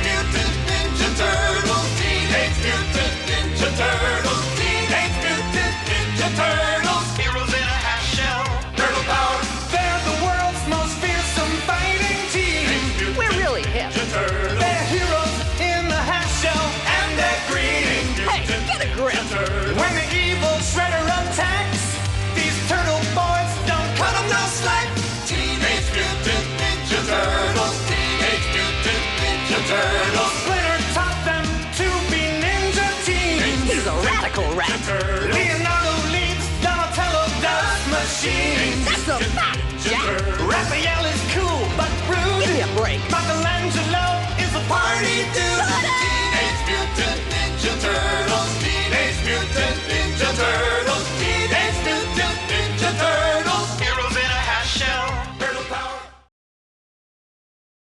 Mutant Ninja Turtles. Teenage Mutant Ninja Turtles. Teenage Mutant Ninja Turtles. Heroes in a half shell. Turtle power. They're the world's most fearsome fighting team. We're really hip. Ninja Turtles.